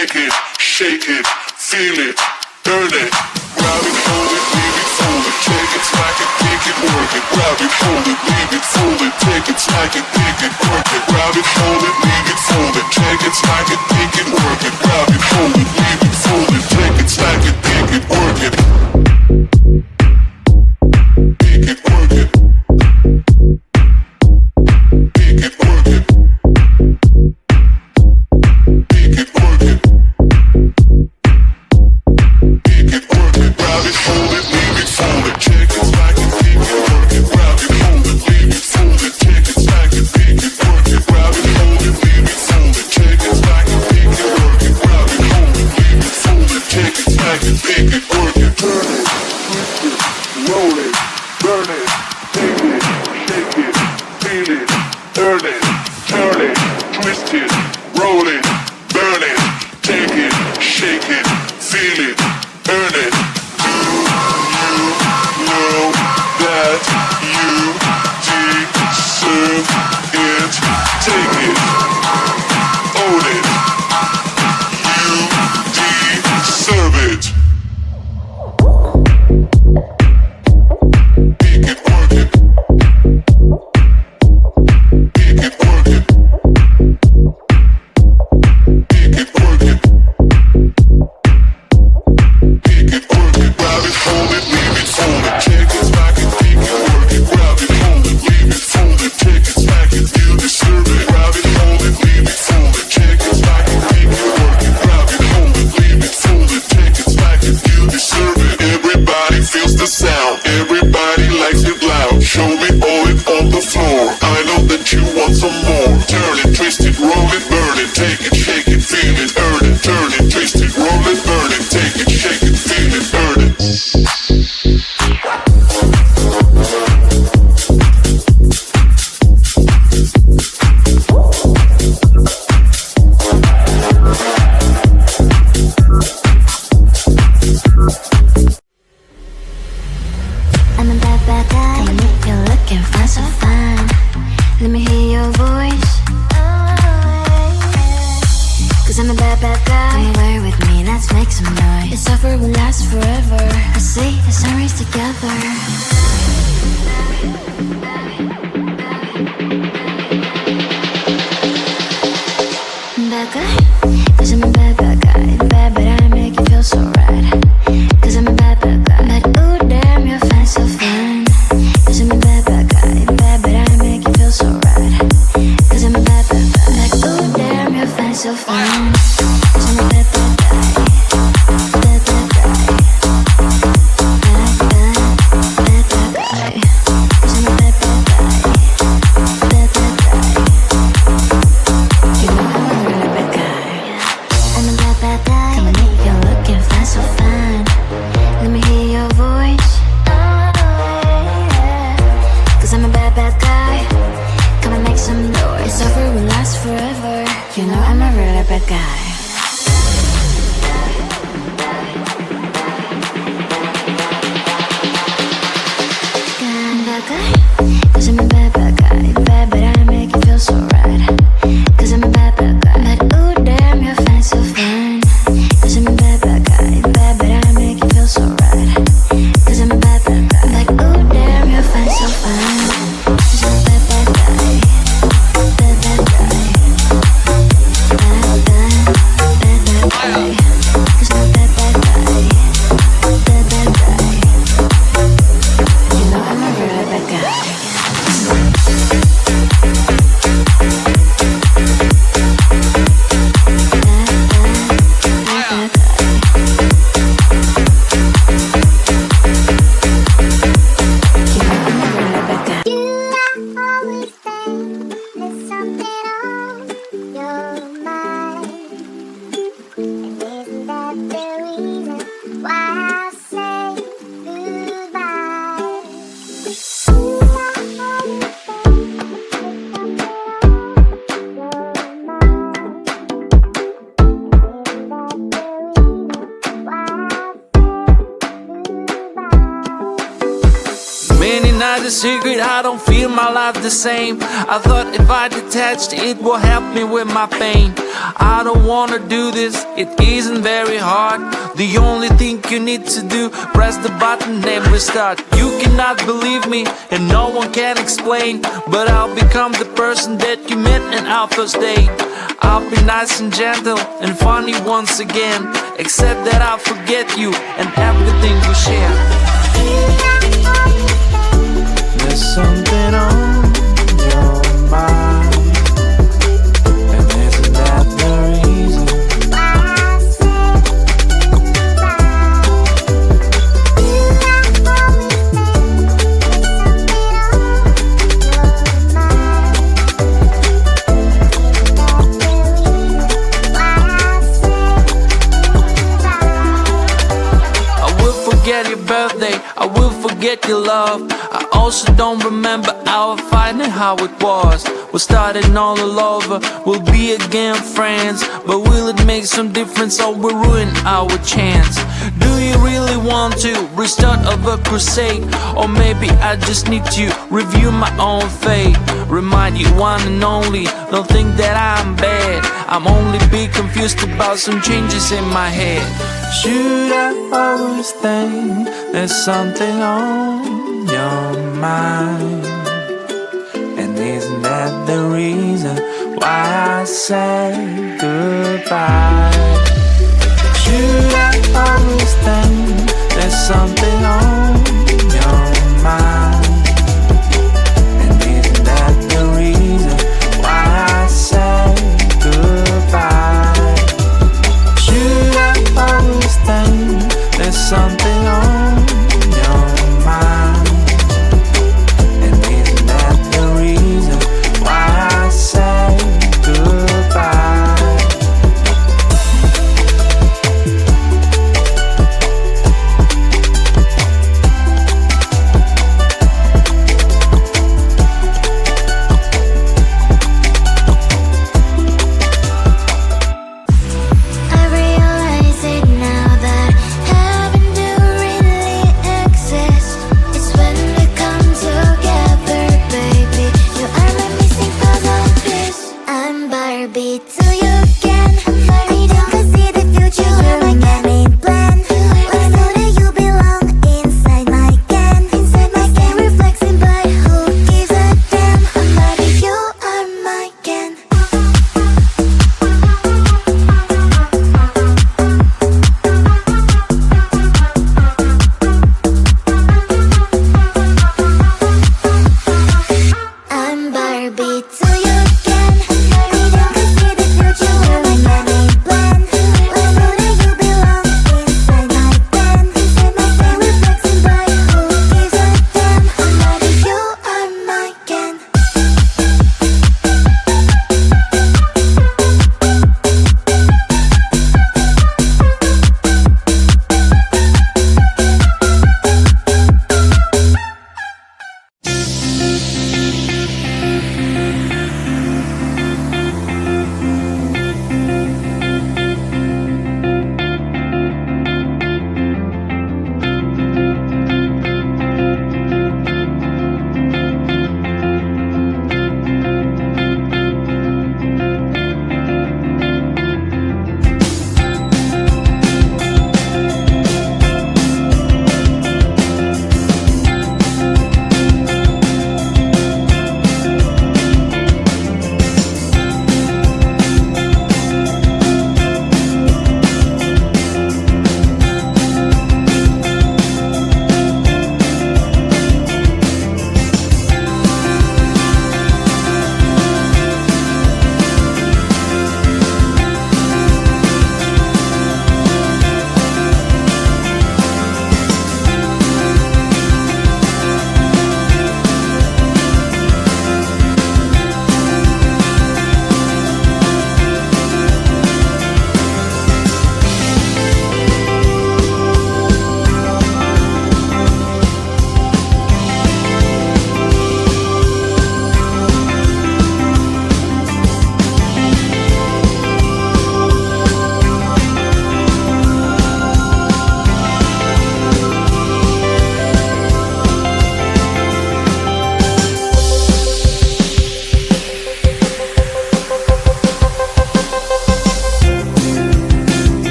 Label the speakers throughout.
Speaker 1: take it, shake it, feel it, earn it. Grab it, hold it, leave it, fold it, take it, smack it, pick it, work it. Grab it, hold it, leave it, fold it, take it, smack it, pick it, work it. Grab it, hold it, leave it, fold it, take it, smack it, pick it, work it. Grab it, hold it, leave it, fold it, take it, smack it, pick it, work it. Pick it, work it. Pick it, work it. Pick it, work it. Pick it, work it. Grab it, hold it, leave it, fold it, check it, smack it, pick it, work it. Grab it, hold it, leave it, fold it, check it, smack it, pick it, work it. Grab it, hold it, leave it, fold it, check it, smack it, pick it, work it. Grab it, hold it, leave it, fold it, check it, smack it, pick it, work it. Turn it, twist it, roll it, burn it, take it, shake it, feel it, earn it, turn it, twist it, roll it, burn it, take it, shake it, feel it, earn it. Do you know that you deserve it? Take it, own it. You deserve it. Pick it, work it. Pick it, work it. Pick it, work it. Pick it, work it. Grab it, hold it, leave it, fold it, check it, smack it, pick it, work it. Grab it, hold it, leave it, fold it, take it, smack it, you deserve it. Grab it, hold it, leave it, fold it, check it, smack it, pick it, work it. Grab it, hold it, leave it, fold it, take it, smack it, you deserve it. Everybody feels the sound, everybody likes it loud. Show me all it on the floor, I know that you want some more. Turn it, twist it, roll it, burn it, take it, shake it, feel it, earn it. Turn it, twist it, roll it, burn it, take it, shake it, feel it, earn it.
Speaker 2: I'm a bad, bad guy. Come and meet you looking fine, so fine. Let me hear your voice. Cause I'm a bad, bad guy. Come away with me, let's make some noise. This offer will last forever. Let's see the sunrise together. Bad guy? Cause I'm a bad, bad guy. Bad, but I make you feel so right. Cause I'm a bad, bad guy. But ooh, damn, you're fine, so fine. Cause I'm a bad, bad guy. Bad, but I make you feel so right. Cause I'm a bad, bad guy. Like, ooh, damn, you're fine, so fine. Cause I'm a bad, bad guy. Bad, bad guy. Bad, bad, bad, bad guy. Cause I'm a bad, bad guy. Bad, bad guy. You know I'm a really bad guy.
Speaker 3: the secret, I don't feel my life the same. I thought if I detached, it will help me with my pain. I don't wanna do this, it isn't very hard. The only thing you need to do, press the button and restart. You cannot believe me and no one can explain, but I'll become the person that you met in our first date. I'll be nice and gentle and funny once again, except that I'll forget you and everything we share. There's something on your mind, and isn't that the reason why I say forget your birthday, I will forget your love. I also don't remember our fight and how it was. We're starting all over, we'll be again friends, but will it make some difference or will ruin our chance? Do you really want to restart of a crusade? Or maybe I just need to review my own fate. Remind you one and only, don't think that I'm bad. I'm only be confused about some changes in my head. Should I always think there's something on your mind? And isn't that the reason why I say goodbye? Should I always think there's something on your mind? And isn't that the reason why I say goodbye? Should I always think there's something on your mind? And isn't that the reason why I say goodbye?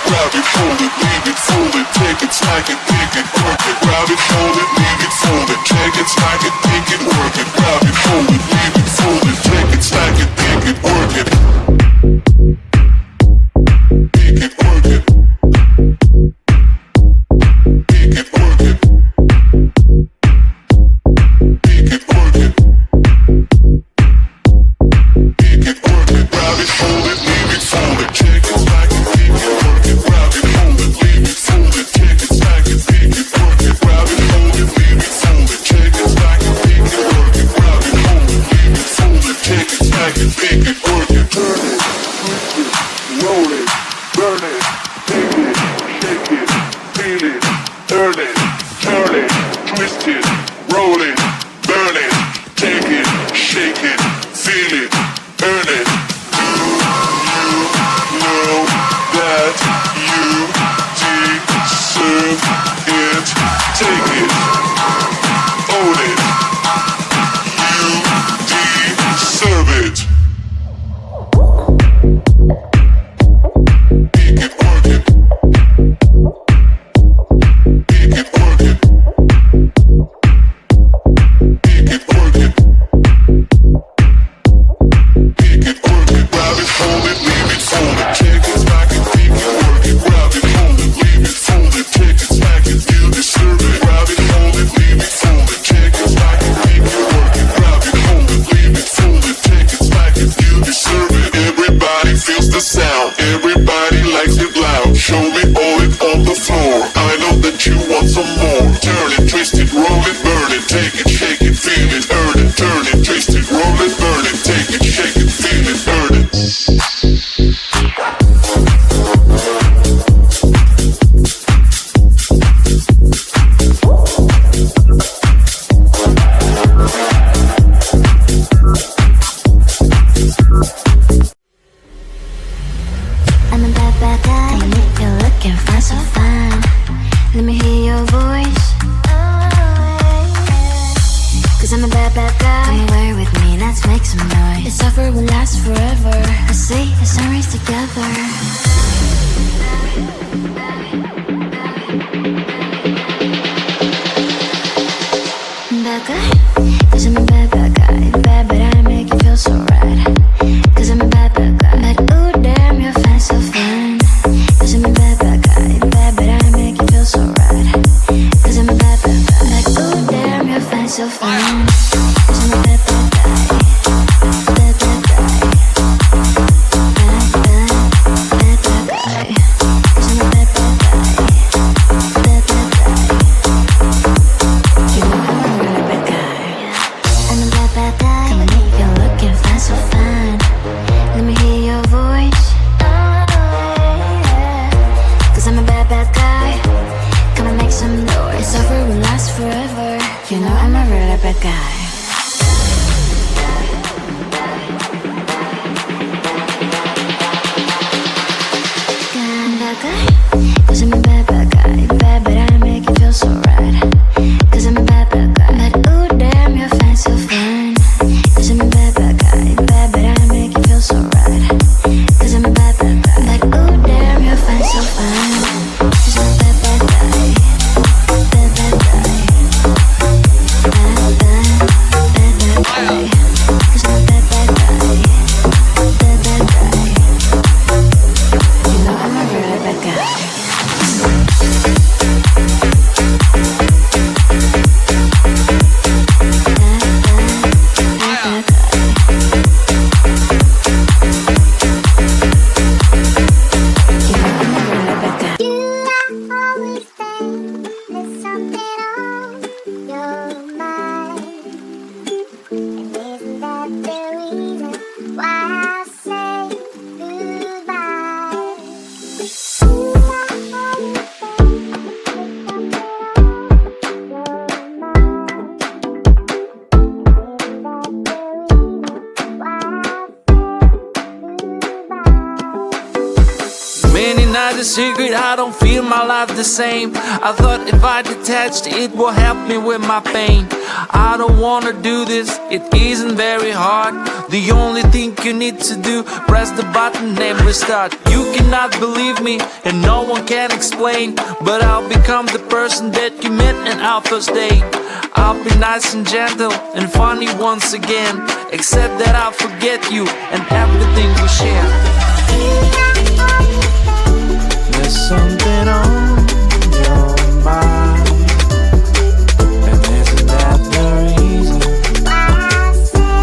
Speaker 1: grab it, hold it, leave it, fold it, take it, stack it, pick it, work it, grab it, hold it, leave it, fold it, take it, stack it, pick it, work it, grab it, hold it, leave it, fold it, take it, stack it, pick it, work it. Pick it, work it. Pick it, work it. Pick it, work it. Pick it, work it, grab it, hold it, leave it, fold it, check it, stack it, pick it, work it, grab it, hold it, leave it, fold it, check it, stack it, pick it, work it, grab it, hold it, leave it, fold it, check it, stack it, pick it, work it, grab it, hold it, leave it, fold it, check it, stack it, pick it, work it, turn it, twist it, roll it, burn it, take it, shake it, feel it, earn it, turn it, twist it, roll it, burn it, take it, shake it, feel it, earn it. Do you know that you deserve it? Take it, own it. You deserve it. Pick it, work it. Pick it, work it. Pick it, work it. Pick it, work it. Grab it, hold it, leave it, fold it. Check it, stack it, pick it, work it. Grab it, hold it, leave it, fold it. Take it, stack it, you deserve it. Grab it, hold it, leave it, fold it. Check it, stack it, pick it, work it. Grab it, hold it, leave it, fold it. Take it, stack it, you deserve it. Everybody feels the sound. Everybody likes it loud. Show me all it on the floor. I know that you want some more. Turn it, twist it, roll it, burn it. Take it, shake it, feel it, earn it. Turn it, twist it, roll it, burn it. Take it, shake it, feel it, earn it.
Speaker 2: I'm a bad, bad guy. Come and make you look and find so fine. Let me hear your voice. Cause I'm a bad, bad guy. Come away with me, let's make some noise. This offer will last forever. Let's see the sunrise together. Bad guy, cause I'm a bad, bad guy. Bad, but I make you feel so right. Cause I'm a bad, bad guy. But ooh, damn, you're fine, so fine. Cause I'm a bad, bad guy. Bad, but I make you feel so right. Cause I'm a bad, bad guy. But ooh, damn, you're fine, so fine. Cause I'm a bad, bad guy. Bad, bad guy. Bad, bad, bad, bad guy. Cause I'm a bad, bad guy. Bad, bad guy. You know I'm a really bad guy. I'm a bad, bad guy. Come and make you look and find so fine. Let me hear your voice. Cause I'm a bad, bad guy. Come and make some noise. This offer will last forever. You know I'm a really bad guy. Bad guy, cause I'm a bad, bad guy. Bad, but I make you feel so right. Cause I'm a bad, bad guy. But ooh, damn, you're fine, so fine. Cause I'm a bad, bad guy. Bad, but I make you feel so right. Cause I'm a bad, bad guy. But ooh, damn, you're fine, so fine. Cause I'm a bad, bad guy. Bad, bad guy. Bad, bad, bad, bad guy. Cause I'm a bad, bad guy. Bad, bad guy. You know I'm a really bad guy.
Speaker 3: not a secret, I don't feel my life the same. I thought if I detached, it will help me with my pain. I don't wanna do this, it isn't very hard. The only thing you need to do, press the button and restart. You cannot believe me, and no one can explain, but I'll become the person that you met in our first date. I'll be nice and gentle and funny once again, except that I'll forget you and everything we share. There's something on your mind, and isn't that the reason why I say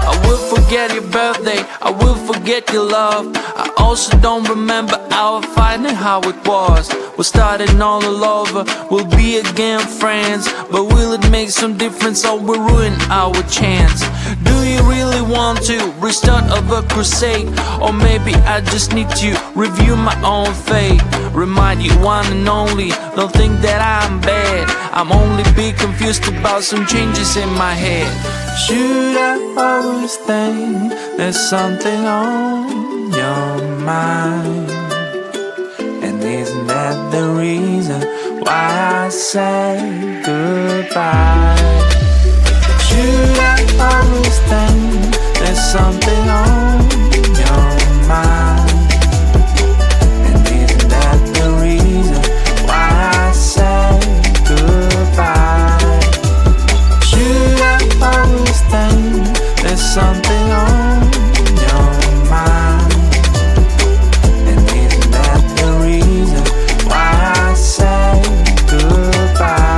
Speaker 3: I will forget your birthday, I will forget your love. I also don't remember our fight and how it was. We're starting all over, we'll be again friends, but will it make some difference or will ruin our chance? Do you really want to restart a crusade? Or maybe I just need to review my own fate. Remind you one and only, don't think that I'm bad. I'm only be confused about some changes in my head. Should I always think there's something on your mind? And isn't that the reason why I say goodbye? Should I always think there's something on your mind? And isn't that the reason why I say goodbye? Should I always think there's something on your mind? And isn't that the reason why I say goodbye?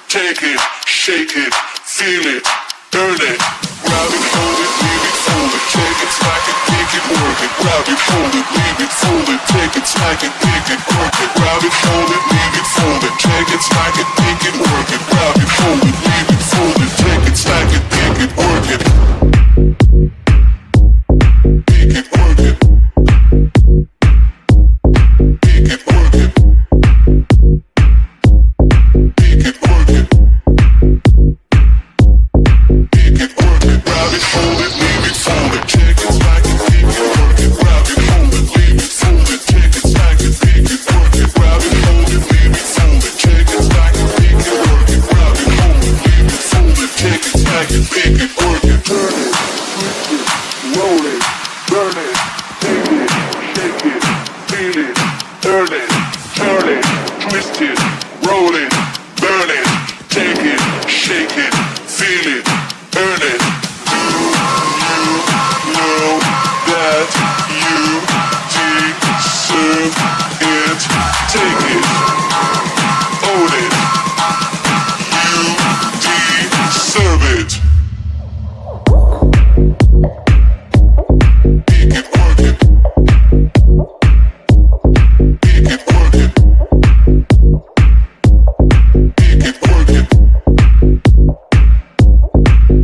Speaker 1: take it, shake it, feel it, earn it. Grab it, hold it, leave it, fold it, take it, smack it, pick it, work it. Grab it, hold it, leave it, fold it, take it, smack it, pick it, work it. Grab it, hold it, leave it, fold it, take it, smack it, pick it, work it. Grab it, hold it, leave it, fold it, take it, smack it, pick it, work it. Pick it, work it. Pick it, work it. Pick it, work it. Pick it, work it. Grab it, hold it, leave it, fold it, take it, smack it, pick it, work it. Grab it, hold it, leave it, fold it, take it, smack it, pick it, work it. Grab it, hold it, leave it, fold it, take it, smack it, pick it, work it. Grab it, hold it, leave it, fold it, take it, smack it, pick it, work it. Turn it, twist it, roll it, burn it, take it, shake it, feel it, earn it, turn it, twist it, roll it, burn it, take it, shake it, feel it, earn it. Do you know that you deserve it? Take it, own it. You deserve it. Pick it, work it. Pick it, work it. Pick it, work it.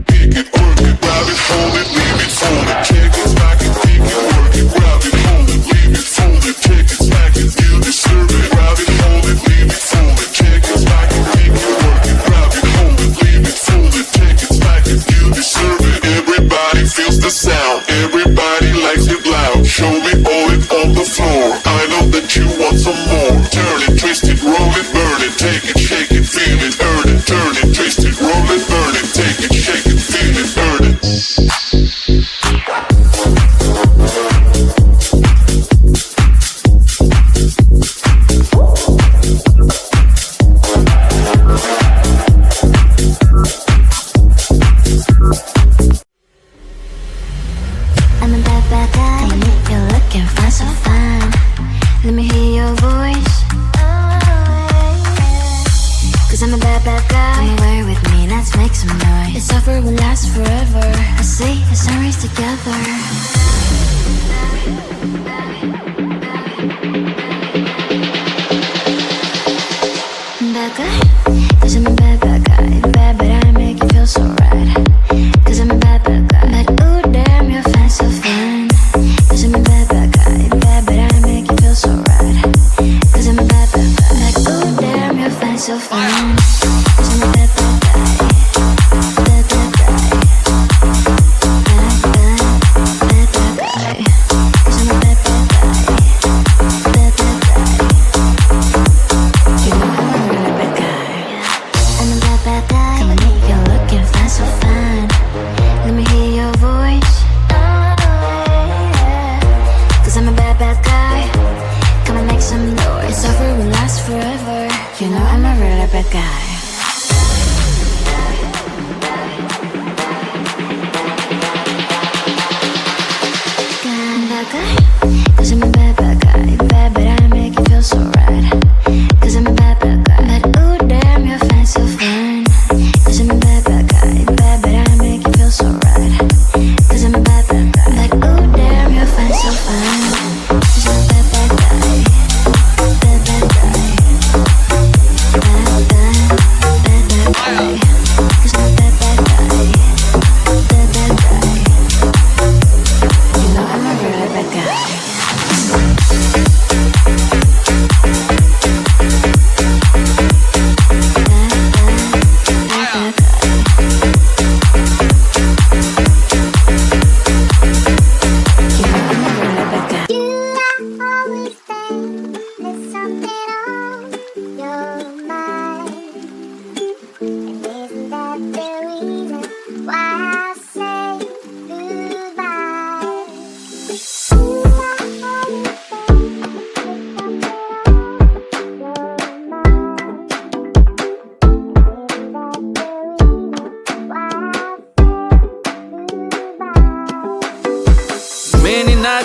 Speaker 1: Pick it, work it. Grab it, hold it, leave it, fold it, take it, smack it, pick it, work it. Grab it, hold it, leave it, fold it, take it, smack it, you deserve it. Grab it, hold it, leave it, fold it, take it, smack it, pick it, work it. Grab it, hold it, leave it, fold it, take it, smack it, you deserve it. Everybody feels the sound, everybody likes it loud. Show me all it on the floor, I know that you want some more. Turn it, twist it, roll it, burn it, take it, shake it, feel it, earn it. Turn it, twist it, roll it, burn it, take it, shake it, feel it, earn it.
Speaker 2: I'm a bad guy. Come and meet you looking fine, so fine. Let me hear your voice. Cause I'm a bad guy. Come away with me, let's make some noise. It's over, will last forever. I see the sunrise together. Bad guy, cause I'm a bad guy. Bad, but I make you feel so right. Cause I'm a bad guy. But ooh, damn, you're fine, so fine. Cause I'm a bad guy. Bad, but I make you feel so right. Cause I'm a bad guy. Like, ooh, damn, you're fine, so fine. Cause I'm a bad guy. Bad guy. Bad guy. Cause I'm a bad guy.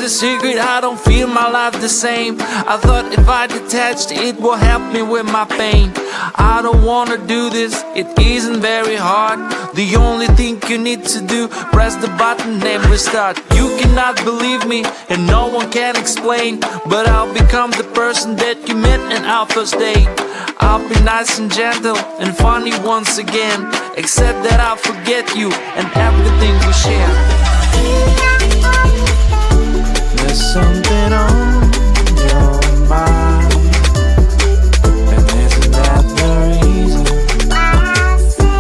Speaker 3: a secret, I don't feel my life the same. I thought if I detached, it will help me with my pain. I don't wanna do this, it isn't very hard. The only thing you need to do, press the button and restart. You cannot believe me and no one can explain, but I'll become the person that you met in our first date. I'll be nice and gentle and funny once again, except that I'll forget you and everything we share. There's something on your mind, and isn't that the reason why I say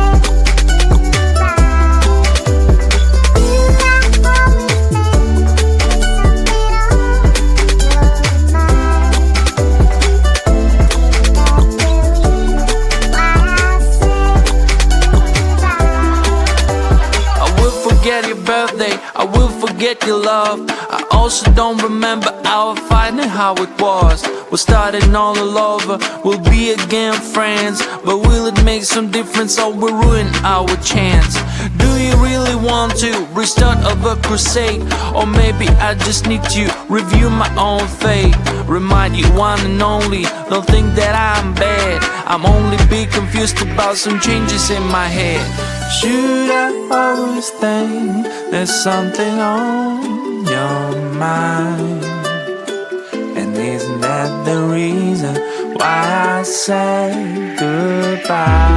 Speaker 3: I will forget your birthday, I will forget your love. I also don't remember our fight and how it was. We're starting all over, we'll be again friends, but will it make some difference or will ruin our chance? Do you really want to restart of a crusade? Or maybe I just need to review my own fate. Remind you one and only, don't think that I'm bad. I'm only be confused about some changes in my head. Should I always think there's something on your mind? And isn't that the reason why I say goodbye?